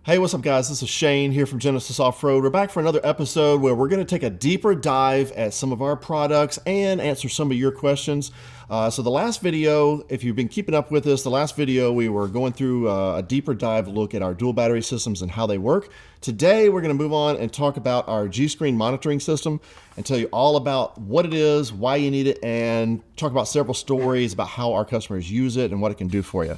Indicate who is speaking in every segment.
Speaker 1: Hey, what's up, guys? This is Shane here from Genesis Off-Road. We're back for another episode where we're going to take a deeper dive at some of our products and answer some of your questions. So the last video, if you've been keeping up with us, the last video we were going through a deeper dive look at our dual battery systems and how they work. Today, we're going to move on and talk about our G-Screen monitoring system and tell you all about what it is, why you need it, and talk about several stories about how our customers use it and what it can do for you.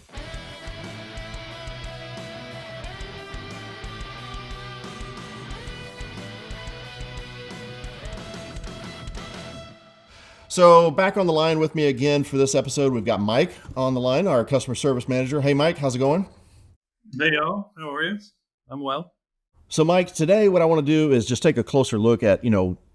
Speaker 1: So back on the line with me again for this episode, we've got Mike on the line, our customer service manager. Hey, Mike, how's it going?
Speaker 2: Hey, y'all. How are you? I'm well.
Speaker 1: So, Mike, today what I want to do is just take a closer look at,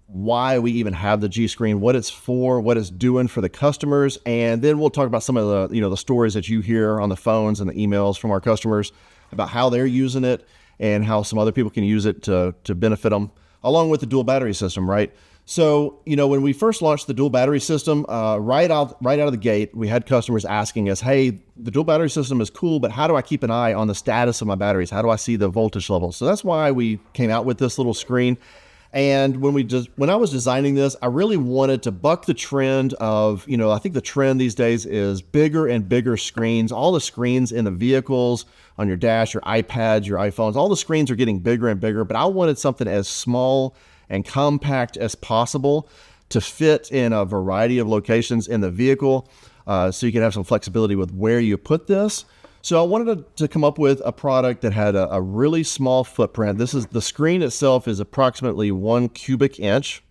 Speaker 1: why we even have the G-Screen, what it's for, what it's doing for the customers, and then we'll talk about some of the, the stories that you hear on the phones and the emails from our customers about how they're using it and how some other people can use it to benefit them, along with the dual battery system, right? So, when we first launched the dual battery system, right out of the gate, we had customers asking us, hey, the dual battery system is cool, but how do I keep an eye on the status of my batteries? How do I see the voltage levels? So that's why we came out with this little screen. And when I was designing this, I really wanted to buck the trend of, I think the trend these days is bigger and bigger screens. All the screens in the vehicles, on your dash, your iPads, your iPhones, all the screens are getting bigger and bigger, but I wanted something as small and compact as possible to fit in a variety of locations in the vehicle, so you can have some flexibility with where you put this. So I wanted to come up with a product that had a really small footprint. The screen itself is approximately 1 cubic inch.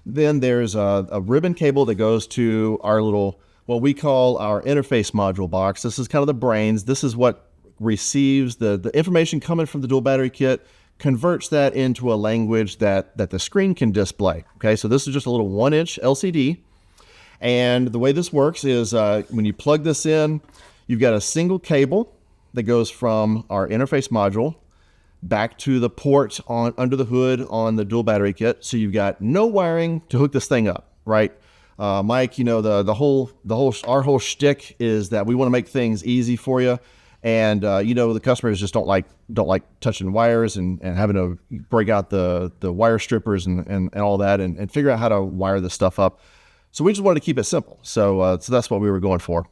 Speaker 1: Then there's a ribbon cable that goes to our little, what we call our interface module box. This is kind of the brains. This is what receives the information coming from the dual battery kit, converts that into a language that the screen can display. Okay, so this is just a little 1-inch LCD. And the way this works is when you plug this in, you've got a single cable that goes from our interface module back to the port under the hood on the dual battery kit. So you've got no wiring to hook this thing up, right? Mike, our whole shtick is that we want to make things easy for you. And, the customers just don't like touching wires and having to break out the wire strippers and all that and figure out how to wire this stuff up. So we just wanted to keep it simple. So that's what we were going for.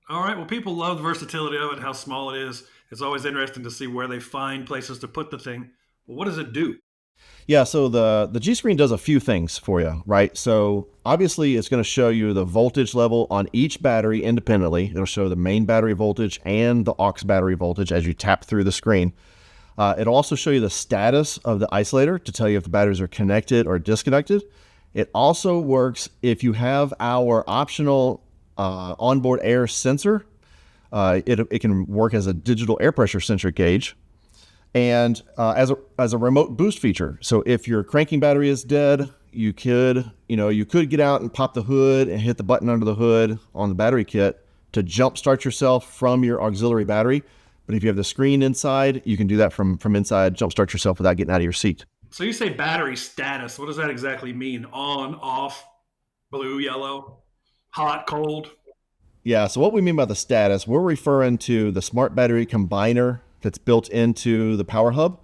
Speaker 2: All right. Well, people love the versatility of it, how small it is. It's always interesting to see where they find places to put the thing. Well, what does it do?
Speaker 1: Yeah, so the G-Screen does a few things for you, right? So obviously it's going to show you the voltage level on each battery independently. It'll show the main battery voltage and the aux battery voltage as you tap through the screen. It'll also show you the status of the isolator to tell you if the batteries are connected or disconnected. It also works if you have our optional onboard air sensor. It can work as a digital air pressure sensor gauge. And as a remote boost feature. So if your cranking battery is dead, you could get out and pop the hood and hit the button under the hood on the battery kit to jump start yourself from your auxiliary battery. But if you have the screen inside, you can do that from inside, jump start yourself without getting out of your seat.
Speaker 2: So you say battery status. What does that exactly mean? On, off, blue, yellow, hot, cold?
Speaker 1: Yeah, so what we mean by the status, we're referring to the smart battery combiner that's built into the power hub.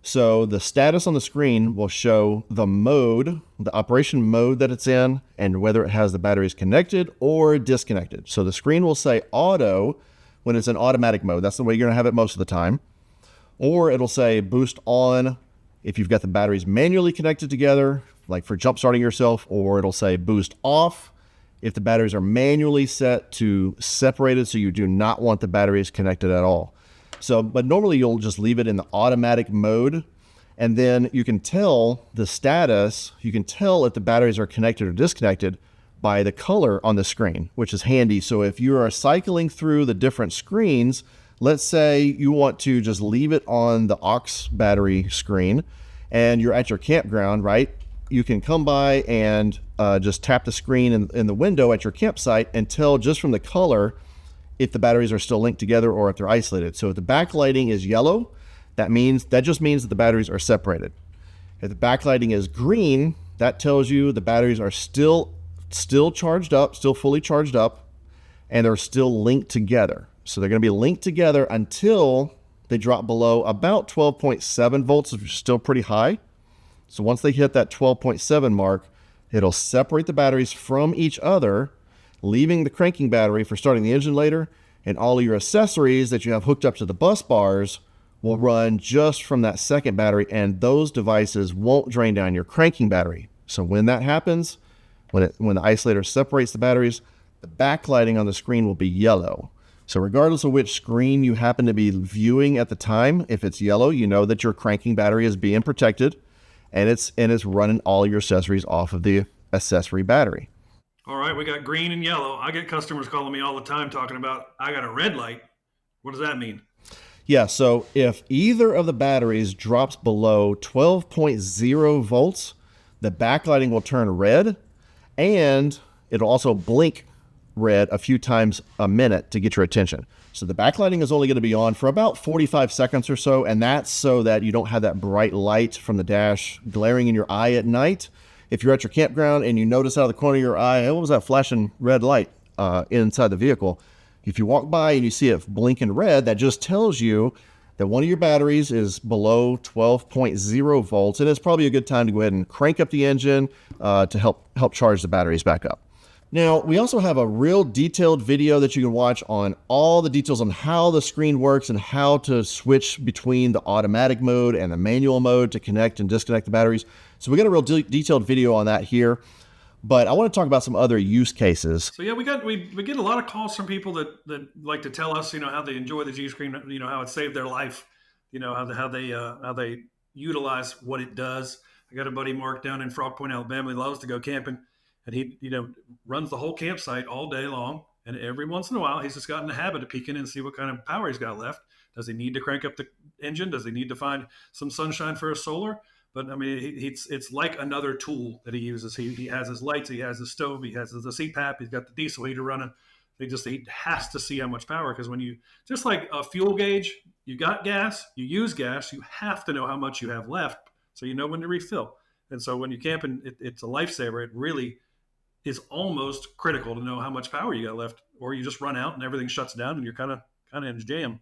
Speaker 1: So the status on the screen will show the mode, the operation mode that it's in, and whether it has the batteries connected or disconnected. So the screen will say auto when it's in automatic mode. That's the way you're gonna have it most of the time. Or it'll say boost on if you've got the batteries manually connected together, like for jump starting yourself, or it'll say boost off if the batteries are manually set to separated, so you do not want the batteries connected at all. So, but normally you'll just leave it in the automatic mode, and then you can tell the status, you can tell if the batteries are connected or disconnected by the color on the screen, which is handy. So if you are cycling through the different screens, let's say you want to just leave it on the aux battery screen and you're at your campground, right? You can come by and just tap the screen in the window at your campsite and tell just from the color if the batteries are still linked together or if they're isolated. So if the backlighting is yellow, that just means that the batteries are separated. If the backlighting is green, that tells you the batteries are still charged up, still fully charged up, and they're still linked together. So they're going to be linked together until they drop below about 12.7 volts, which is still pretty high. So once they hit that 12.7 mark, it'll separate the batteries from each other, leaving the cranking battery for starting the engine later, and all of your accessories that you have hooked up to the bus bars will run just from that second battery, and those devices won't drain down your cranking battery. So when that happens, when the isolator separates the batteries, the backlighting on the screen will be yellow. So regardless of which screen you happen to be viewing at the time, if it's yellow, you know that your cranking battery is being protected, and it's running all your accessories off of the accessory battery.
Speaker 2: All right, we got green and yellow. I get customers calling me all the time talking about, I got a red light. What does that mean?
Speaker 1: Yeah, so if either of the batteries drops below 12.0 volts, the backlighting will turn red, and it'll also blink red a few times a minute to get your attention. So the backlighting is only going to be on for about 45 seconds or so, and that's so that you don't have that bright light from the dash glaring in your eye at night. If you're at your campground and you notice out of the corner of your eye, hey, what was that flashing red light inside the vehicle? If you walk by and you see it blinking red, that just tells you that one of your batteries is below 12.0 volts, and it's probably a good time to go ahead and crank up the engine to help charge the batteries back up. Now, we also have a real detailed video that you can watch on all the details on how the screen works and how to switch between the automatic mode and the manual mode to connect and disconnect the batteries. So we got a real detailed video on that here. But I want to talk about some other use cases.
Speaker 2: So yeah, we get a lot of calls from people that like to tell us, how they enjoy the G screen, how it saved their life, how they utilize what it does. I got a buddy Mark down in Frog Point, Alabama. He loves to go camping, and he runs the whole campsite all day long. And every once in a while, he's just gotten the habit of peeking in and see what kind of power he's got left. Does he need to crank up the engine? Does he need to find some sunshine for his solar? But I mean, it's like another tool that he uses. He has his lights, he has his stove, he has the CPAP, he's got the diesel heater running. He has to see how much power, because when you, just like a fuel gauge, you got gas, you use gas, you have to know how much you have left so you know when to refill. And so when you camp, and it's a lifesaver. It really is almost critical to know how much power you got left, or you just run out and everything shuts down and you're kind of in jam.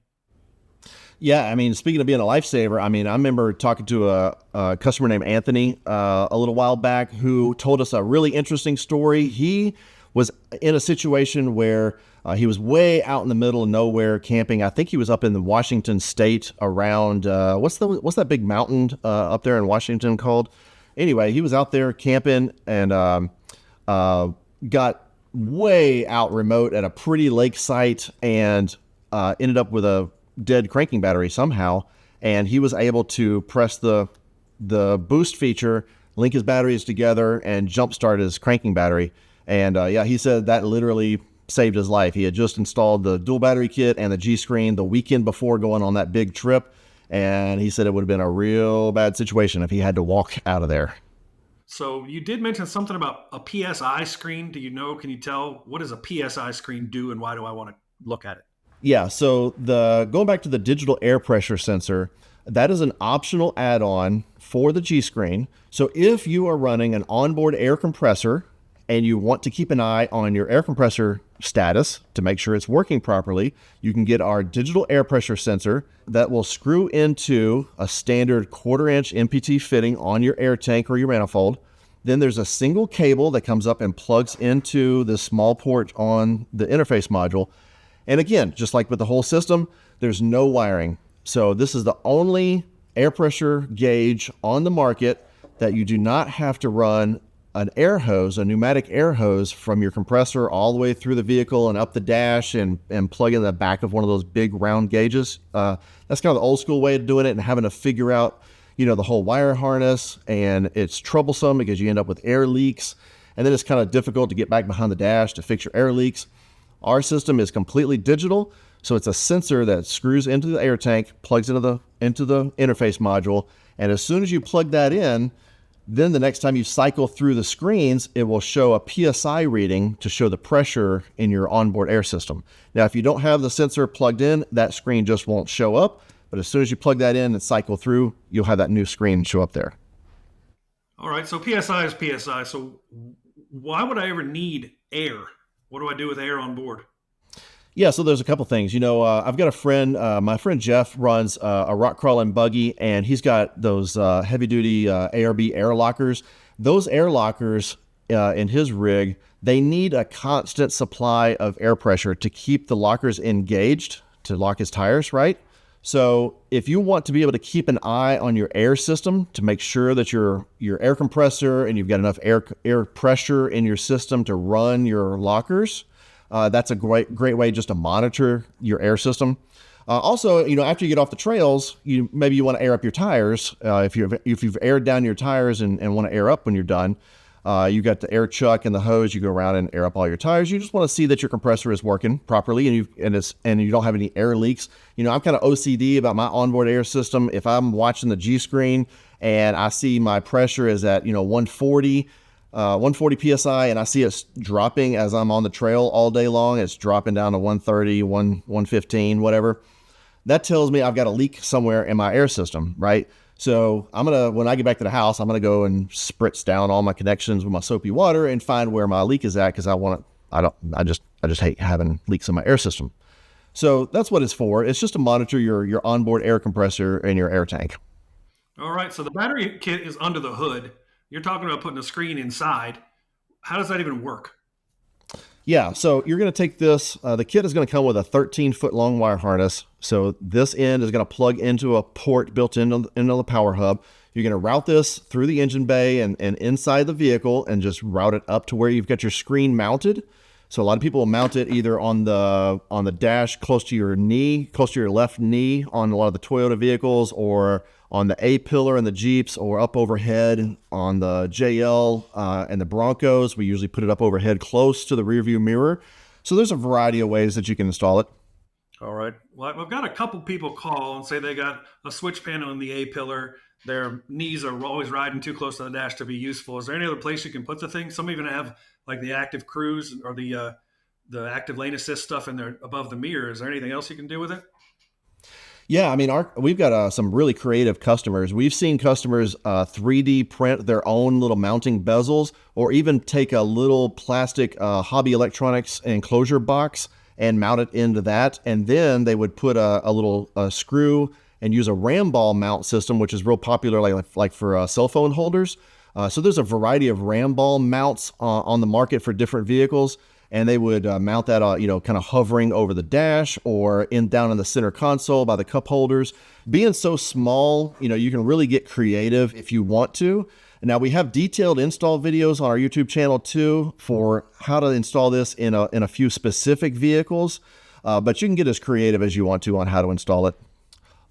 Speaker 1: Yeah, I mean, speaking of being a lifesaver, I mean, I remember talking to a customer named Anthony a little while back who told us a really interesting story. He was in a situation where he was way out in the middle of nowhere camping. I think he was up in the Washington state around, what's that big mountain up there in Washington called? Anyway, he was out there camping and got way out remote at a pretty lake site and ended up with a dead cranking battery somehow, and he was able to press the boost feature, link his batteries together, and jumpstart his cranking battery. And yeah, he said that literally saved his life. He had just installed the dual battery kit and the G screen the weekend before going on that big trip, and he said it would have been a real bad situation if he had to walk out of there.
Speaker 2: So you did mention something about a PSI screen. Can you tell, what does a PSI screen do, and why do I want to look at it?
Speaker 1: Yeah, so going back to the digital air pressure sensor, that is an optional add-on for the G screen. So if you are running an onboard air compressor and you want to keep an eye on your air compressor status to make sure it's working properly, you can get our digital air pressure sensor that will screw into a standard 1/4-inch MPT fitting on your air tank or your manifold. Then there's a single cable that comes up and plugs into the small port on the interface module. And again, just like with the whole system, there's no wiring. So this is the only air pressure gauge on the market that you do not have to run an air hose, a pneumatic air hose, from your compressor all the way through the vehicle and up the dash and plug in the back of one of those big round gauges. That's kind of the old school way of doing it, and having to figure out, the whole wire harness, and it's troublesome because you end up with air leaks, and then it's kind of difficult to get back behind the dash to fix your air leaks. Our system is completely digital, so it's a sensor that screws into the air tank, plugs into the interface module, and as soon as you plug that in, then the next time you cycle through the screens, it will show a PSI reading to show the pressure in your onboard air system. Now, if you don't have the sensor plugged in, that screen just won't show up, but as soon as you plug that in and cycle through, you'll have that new screen show up there.
Speaker 2: All right, so PSI is PSI. So why would I ever need air? What do I do with air on board?
Speaker 1: Yeah, so there's a couple things. I've got a friend. My friend Jeff runs a rock crawling buggy, and he's got those heavy duty ARB air lockers. Those air lockers in his rig, they need a constant supply of air pressure to keep the lockers engaged to lock his tires, right? So if you want to be able to keep an eye on your air system to make sure that your air compressor and you've got enough air pressure in your system to run your lockers, that's a great way just to monitor your air system. Also, after you get off the trails, maybe you want to air up your tires. If you've aired down your tires and want to air up when you're done, you got the air chuck and the hose. You go around and air up all your tires. You just want to see that your compressor is working properly and you don't have any air leaks. I'm kind of OCD about my onboard air system. If I'm watching the G screen and I see my pressure is at 140. 140 psi, and I see it dropping as I'm on the trail all day long. It's dropping down to 130, 115, whatever. That tells me I've got a leak somewhere in my air system, right? So when I get back to the house, I'm gonna go and spritz down all my connections with my soapy water and find where my leak is at, because I just hate having leaks in my air system. So that's what it's for. It's just to monitor your onboard air compressor and your air tank.
Speaker 2: All right. So the battery kit is under the hood. You're talking about putting a screen inside. How does that even work?
Speaker 1: Yeah, so you're going to take this. The kit is going to come with a 13-foot long wire harness. So this end is going to plug into a port built into the power hub. You're going to route this through the engine bay and inside the vehicle and just route it up to where you've got your screen mounted. So a lot of people will mount it either on the dash close to your knee, close to your left knee on a lot of the Toyota vehicles, or on the A-pillar in the Jeeps, or up overhead on the JL and the Broncos. We usually put it up overhead close to the rearview mirror. So there's a variety of ways that you can install it.
Speaker 2: All right. Well, I've got a couple people call and say they got a switch panel in the A-pillar. Their knees are always riding too close to the dash to be useful. Is there any other place you can put the thing? Some even have like the active cruise or the active lane assist stuff in there above the mirror. Is there anything else you can do with it?
Speaker 1: Yeah, I mean, we've got some really creative customers. We've seen customers 3D print their own little mounting bezels, or even take a little plastic hobby electronics enclosure box and mount it into that. And then they would put a little screw and use a ram ball mount system, which is real popular, like for cell phone holders. So there's a variety of ram ball mounts on the market for different vehicles. And they would mount that, kind of hovering over the dash or down in the center console by the cup holders. Being so small, you can really get creative if you want to. Now we have detailed install videos on our YouTube channel too for how to install this in a few specific vehicles, but you can get as creative as you want to on how to install it.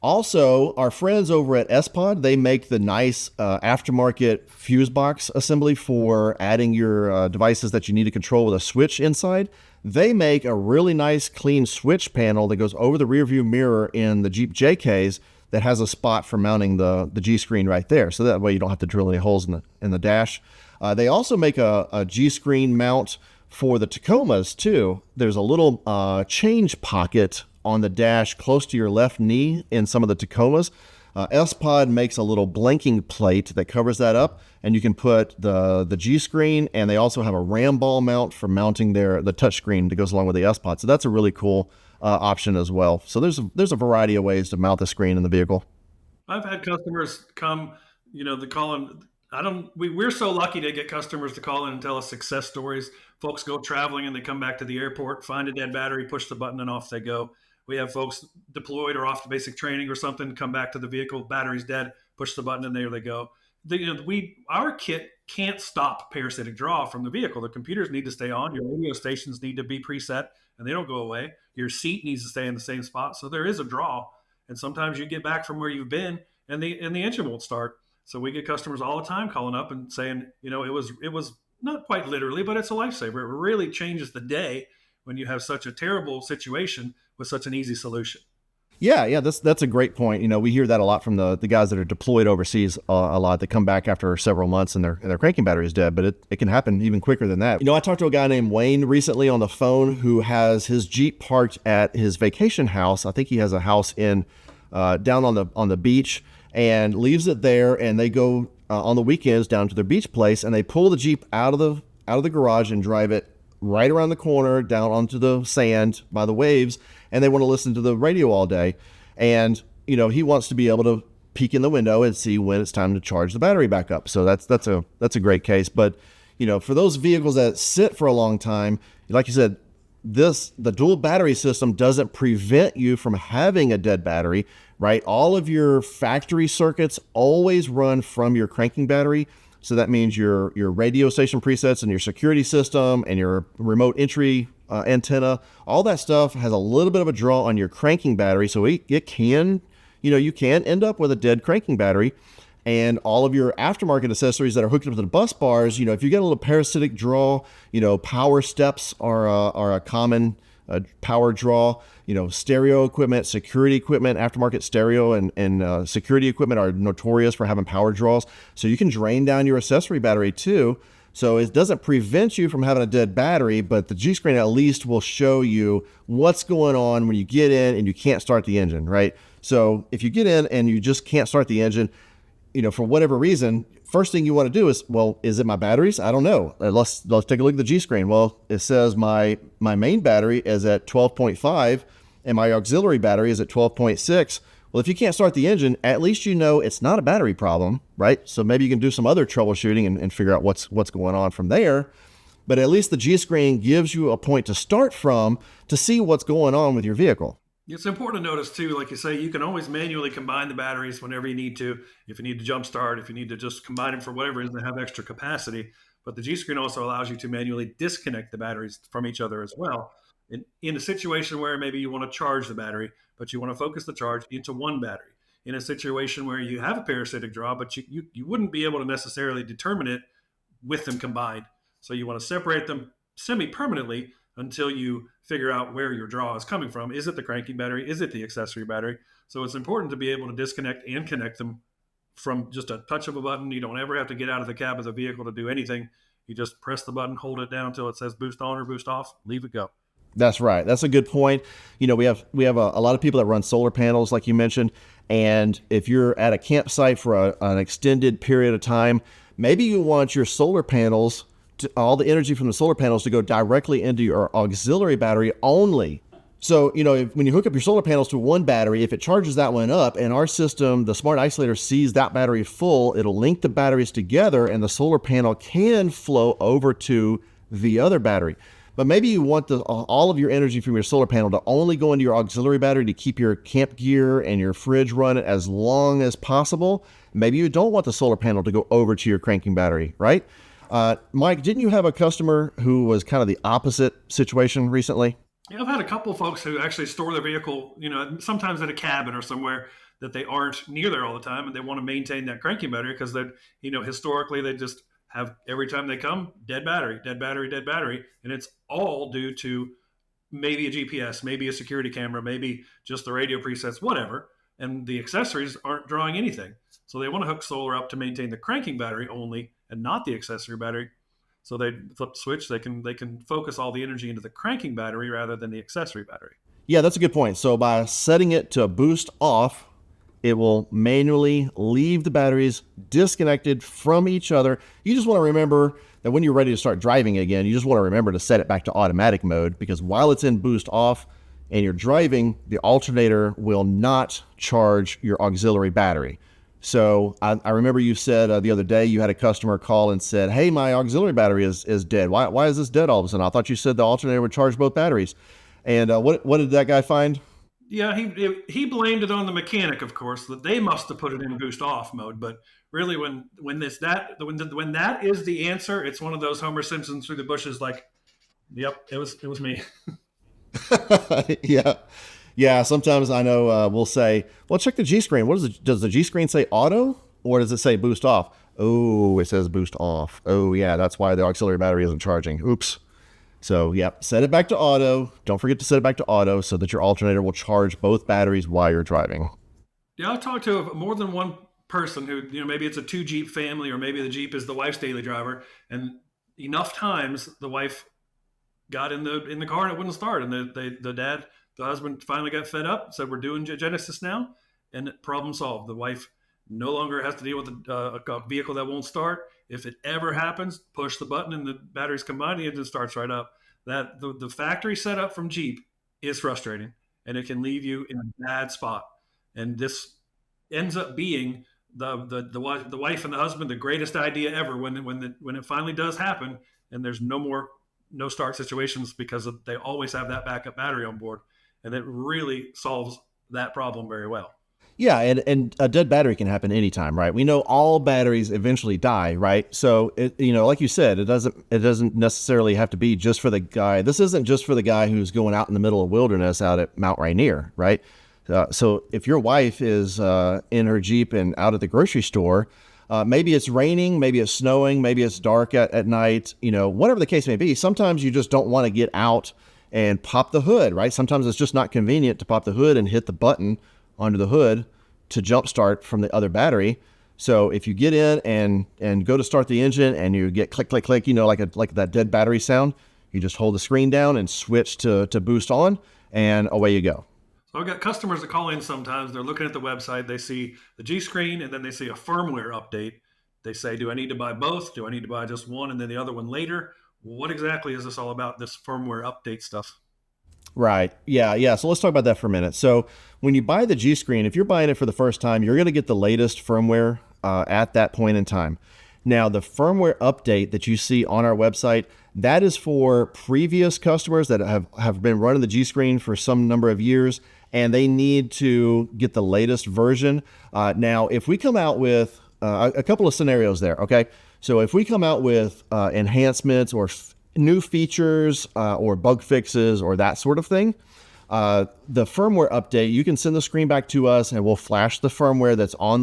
Speaker 1: Also, our friends over at S-Pod, they make the nice aftermarket fuse box assembly for adding your devices that you need to control with a switch inside. They make a really nice clean switch panel that goes over the rearview mirror in the Jeep JKs that has a spot for mounting the G screen right there. So that way you don't have to drill any holes in the dash. They also make a G screen mount for the Tacomas too. There's a little change pocket on the dash close to your left knee in some of the Tacomas. S-Pod makes a little blanking plate that covers that up, and you can put the G screen, and they also have a ram ball mount for mounting the touch screen that goes along with the S-Pod. So that's a really cool option as well. So there's a variety of ways to mount the screen in the vehicle.
Speaker 2: I've had customers come, they call in. We're so lucky to get customers to call in and tell us success stories. Folks go traveling and they come back to the airport, find a dead battery, push the button, and off they go. We have folks deployed or off to basic training or something, come back to the vehicle, battery's dead, push the button, and there they go. Our kit can't stop parasitic draw from the vehicle. The computers need to stay on. Your radio stations need to be preset, and they don't go away. Your seat needs to stay in the same spot. So there is a draw. And sometimes you get back from where you've been, and the engine won't start. So we get customers all the time calling up and saying, it was not quite literally, but it's a lifesaver. It really changes the day when you have such a terrible situation with such an easy solution.
Speaker 1: Yeah, that's a great point. We hear that a lot from the guys that are deployed overseas a lot. They come back after several months and their cranking battery is dead, but it can happen even quicker than that. I talked to a guy named Wayne recently on the phone who has his Jeep parked at his vacation house. I think he has a house in down on the beach, and leaves it there, and they go on the weekends down to their beach place, and they pull the Jeep out of the garage and drive it right around the corner down onto the sand by the waves, and they want to listen to the radio all day. And, he wants to be able to peek in the window and see when it's time to charge the battery back up. So that's a great case. But, for those vehicles that sit for a long time, like you said, the dual battery system doesn't prevent you from having a dead battery, right? All of your factory circuits always run from your cranking battery. So that means your radio station presets and your security system and your remote entry antenna, all that stuff has a little bit of a draw on your cranking battery. So it can, you can end up with a dead cranking battery. And all of your aftermarket accessories that are hooked up to the bus bars, if you get a little parasitic draw, power steps are a common power draw. Stereo equipment, security equipment, aftermarket stereo and security equipment are notorious for having power draws. So you can drain down your accessory battery too. So it doesn't prevent you from having a dead battery, but the G screen at least will show you what's going on when you get in and you can't start the engine, right? So if you get in and you just can't start the engine, for whatever reason, first thing you want to do is, well, is it my batteries? I don't know. Let's take a look at the G screen. Well, it says my main battery is at 12.5 and my auxiliary battery is at 12.6. Well, if you can't start the engine, at least it's not a battery problem, right? So maybe you can do some other troubleshooting and figure out what's going on from there. But at least the G screen gives you a point to start from to see what's going on with your vehicle.
Speaker 2: It's important to notice too, like you say, you can always manually combine the batteries whenever you need to. If you need to jump start, if you need to just combine them for whatever reason, they have extra capacity. But the G screen also allows you to manually disconnect the batteries from each other as well. In a situation where maybe you want to charge the battery, but you want to focus the charge into one battery. In a situation where you have a parasitic draw, but you wouldn't be able to necessarily determine it with them combined. So you want to separate them semi-permanently until you figure out where your draw is coming from. Is it the cranking battery? Is it the accessory battery? So it's important to be able to disconnect and connect them from just a touch of a button. You don't ever have to get out of the cab of the vehicle to do anything. You just press the button, hold it down until it says boost on or boost off, leave it go.
Speaker 1: That's right. That's a good point. We have a lot of people that run solar panels, like you mentioned. And if you're at a campsite for an extended period of time, maybe you want your solar panels all the energy from the solar panels to go directly into your auxiliary battery only. So, when you hook up your solar panels to one battery, if it charges that one up and our system, the smart isolator, sees that battery full, it'll link the batteries together and the solar panel can flow over to the other battery. But maybe you want all of your energy from your solar panel to only go into your auxiliary battery to keep your camp gear and your fridge running as long as possible. Maybe you don't want the solar panel to go over to your cranking battery, right? Mike, didn't you have a customer who was kind of the opposite situation recently?
Speaker 2: Yeah, I've had a couple of folks who actually store their vehicle, sometimes in a cabin or somewhere that they aren't near there all the time, and they want to maintain that cranking battery because they, historically they just have every time they come dead battery, dead battery, dead battery, and it's all due to maybe a GPS, maybe a security camera, maybe just the radio presets, whatever, and the accessories aren't drawing anything. So they want to hook solar up to maintain the cranking battery only and not the accessory battery. So they flip the switch. They can focus all the energy into the cranking battery rather than the accessory battery.
Speaker 1: Yeah, that's a good point. So by setting it to boost off, it will manually leave the batteries disconnected from each other. You just want to remember that when you're ready to start driving again, you just want to remember to set it back to automatic mode, because while it's in boost off and you're driving, the alternator will not charge your auxiliary battery. So I remember you said the other day you had a customer call and said, hey, my auxiliary battery is dead. Why is this dead all of a sudden? I thought you said the alternator would charge both batteries. And what did that guy find?
Speaker 2: Yeah, he blamed it on the mechanic, of course, that they must have put it in boost off mode. But really, when that is the answer, it's one of those Homer Simpsons through the bushes. Like, yep, it was me.
Speaker 1: Yeah. Yeah, sometimes I know we'll say, well, check the G screen. Does the G screen say auto or does it say boost off? Oh, it says boost off. Oh, yeah, that's why the auxiliary battery isn't charging. Oops. So, yeah, set it back to auto. Don't forget to set it back to auto so that your alternator will charge both batteries while you're driving.
Speaker 2: Yeah, I talked to more than one person who, maybe it's a 2 Jeep family or maybe the Jeep is the wife's daily driver. And enough times the wife got in the car and it wouldn't start. And the husband finally got fed up, said, we're doing Genesis now, and problem solved. The wife no longer has to deal with a vehicle that won't start. If it ever happens, push the button and the batteries combine, the engine starts right up. that the factory setup from Jeep is frustrating, and it can leave you in a bad spot. And this ends up being the wife and the husband the greatest idea ever when it finally does happen, and there's no start situations because they always have that backup battery on board, and it really solves that problem very well.
Speaker 1: Yeah, and a dead battery can happen anytime, right? We know all batteries eventually die, right? So like you said, it doesn't necessarily have to be just for the guy. This isn't just for the guy who's going out in the middle of wilderness out at Mount Rainier, right? So if your wife is in her Jeep and out at the grocery store, maybe it's raining, maybe it's snowing, maybe it's dark at night, whatever the case may be, sometimes you just don't want to get out and pop the hood, right? Sometimes it's just not convenient to pop the hood and hit the button under the hood to jumpstart from the other battery. So if you get in and go to start the engine and you get click, click, click, like that dead battery sound, you just hold the screen down and switch to boost on, and away you go.
Speaker 2: So I've got customers that call in sometimes. They're looking at the website. They see the G screen and then they see a firmware update. They say, do I need to buy both? Do I need to buy just one and then the other one later? What exactly is this all about, this firmware update stuff?
Speaker 1: Right. Yeah. So let's talk about that for a minute. So when you buy the G screen, if you're buying it for the first time, you're going to get the latest firmware at that point in time. Now, the firmware update that you see on our website, that is for previous customers that have been running the G screen for some number of years, and they need to get the latest version. Now, if we come out with a couple of scenarios there, okay? So if we come out with enhancements or new features or bug fixes or that sort of thing, the firmware update, you can send the screen back to us and we'll flash the firmware that's on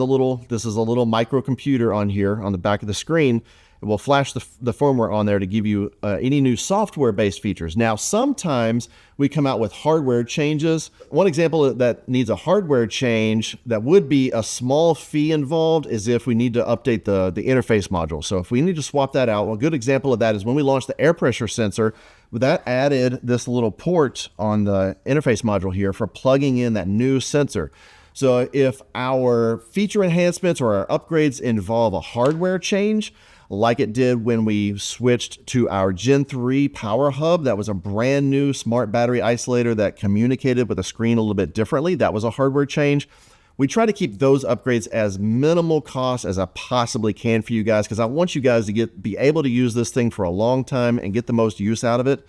Speaker 1: this is a little microcomputer on here on the back of the screen. And we'll flash the firmware on there to give you any new software-based features. Now, sometimes we come out with hardware changes. One example that needs a hardware change that would be a small fee involved is if we need to update the interface module. So if we need to swap that out, a good example of that is when we launched the air pressure sensor, that added this little port on the interface module here for plugging in that new sensor. So if our feature enhancements or our upgrades involve a hardware change, like it did when we switched to our Gen 3 power hub, that was a brand new smart battery isolator that communicated with the screen a little bit differently. That was a hardware change. We try to keep those upgrades as minimal cost as I possibly can for you guys, because I want you guys to be able to use this thing for a long time and get the most use out of it.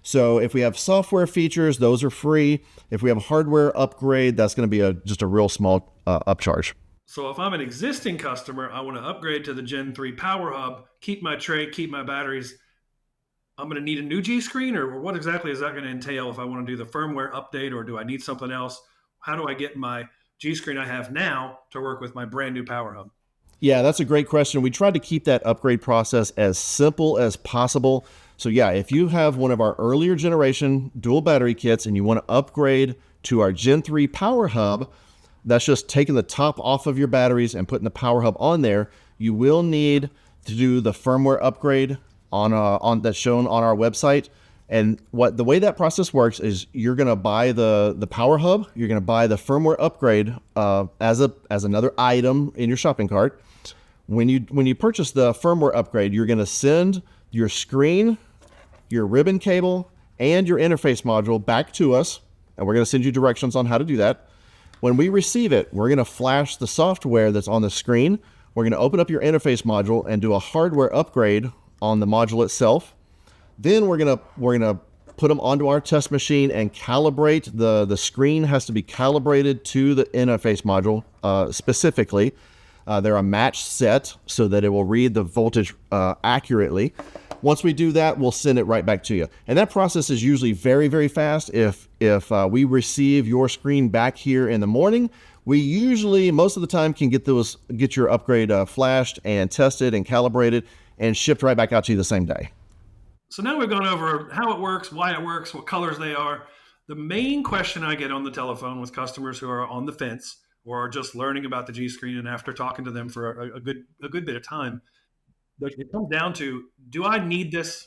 Speaker 1: So if we have software features, those are free. If we have a hardware upgrade, that's going to be just a real small upcharge.
Speaker 2: So if I'm an existing customer, I want to upgrade to the Gen 3 Power Hub, keep my tray, keep my batteries. I'm going to need a new G screen, or what exactly is that going to entail if I want to do the firmware update, or do I need something else? How do I get my G screen I have now to work with my brand new Power Hub?
Speaker 1: Yeah, that's a great question. We tried to keep that upgrade process as simple as possible. So yeah, if you have one of our earlier generation dual battery kits and you want to upgrade to our Gen 3 Power Hub, that's just taking the top off of your batteries and putting the power hub on there. You will need to do the firmware upgrade on that's shown on our website. And the way that process works is you're going to buy the power hub. You're going to buy the firmware upgrade as another item in your shopping cart. When you purchase the firmware upgrade, you're going to send your screen, your ribbon cable, and your interface module back to us, and we're going to send you directions on how to do that. When we receive it, we're going to flash the software that's on the screen. We're going to open up your interface module and do a hardware upgrade on the module itself. Then we're going to put them onto our test machine and calibrate. The screen has to be calibrated to the interface module specifically. They're a match set so that it will read the voltage accurately. Once we do that, we'll send it right back to you. And that process is usually very, very fast. If we receive your screen back here in the morning, we usually, most of the time, can get your upgrade flashed and tested and calibrated and shipped right back out to you the same day.
Speaker 2: So now we've gone over how it works, why it works, what colors they are. The main question I get on the telephone with customers who are on the fence or are just learning about the G screen, and after talking to them for a good bit of time, it comes down to, do I need this?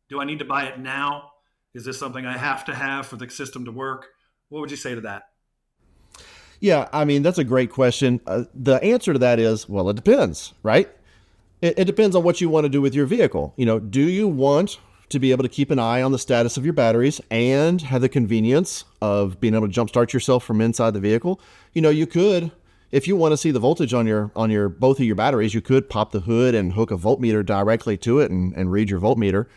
Speaker 2: Do I need to buy it now? Is this something I have to have for the system to work? What would you say to that?
Speaker 1: Yeah, I mean, that's a great question. The answer to that is, well, it depends, right? It depends on what you want to do with your vehicle. Do you want to be able to keep an eye on the status of your batteries and have the convenience of being able to jumpstart yourself from inside the vehicle. You could, if you want to see the voltage on your both of your batteries, you could pop the hood and hook a voltmeter directly to it and read your voltmeter.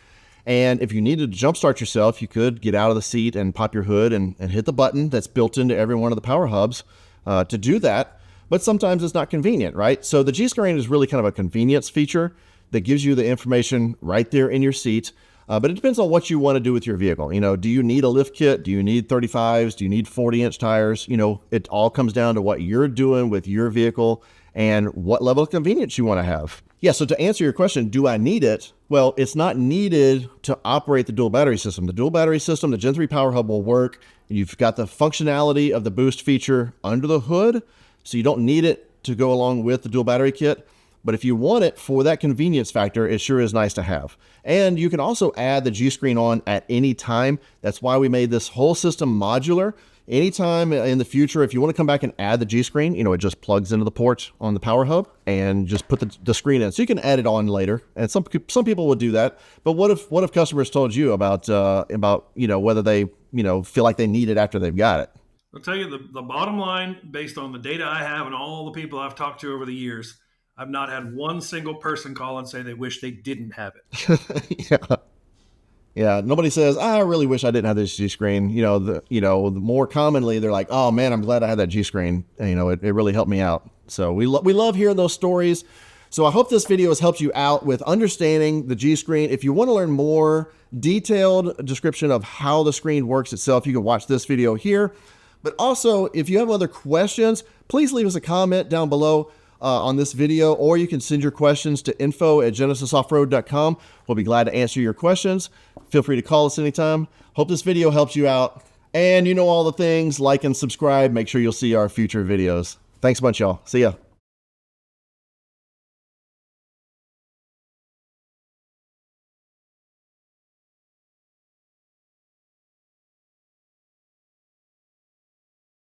Speaker 1: And if you needed to jumpstart yourself, you could get out of the seat and pop your hood and hit the button that's built into every one of the power hubs to do that. But sometimes it's not convenient, right? So the G-Screen is really kind of a convenience feature that gives you the information right there in your seat. But it depends on what you want to do with your vehicle. Do you need a lift kit? Do you need 35s? Do you need 40-inch tires? It all comes down to what you're doing with your vehicle and what level of convenience you want to have. Yeah, so to answer your question, do I need it? Well, it's not needed to operate the dual battery system. The dual battery system, the Gen 3 Power Hub will work. You've got the functionality of the boost feature under the hood, so you don't need it to go along with the dual battery kit. But if you want it for that convenience factor, it sure is nice to have. And you can also add the G-Screen on at any time. That's why we made this whole system modular. Anytime in the future, if you want to come back and add the G-Screen, it just plugs into the port on the power hub and just put the screen in. So you can add it on later. And some people would do that. But what if customers told you about whether they, feel like they need it after they've got it?
Speaker 2: I'll tell you the bottom line, based on the data I have and all the people I've talked to over the years, I've not had one single person call and say they wish they didn't have it.
Speaker 1: Yeah. Yeah, nobody says, I really wish I didn't have this G-Screen. The more commonly, they're like, oh man, I'm glad I had that G-Screen. It really helped me out. So we love hearing those stories. So I hope this video has helped you out with understanding the G-Screen. If you want to learn more detailed description of how the screen works itself, you can watch this video here. But also, if you have other questions, please leave us a comment down below on this video, or you can send your questions to info@genesisoffroad.com. We'll be glad to answer your questions. Feel free to call us anytime. Hope this video helps you out. And all the things, like and subscribe. Make sure you'll see our future videos. Thanks a bunch, y'all. See ya.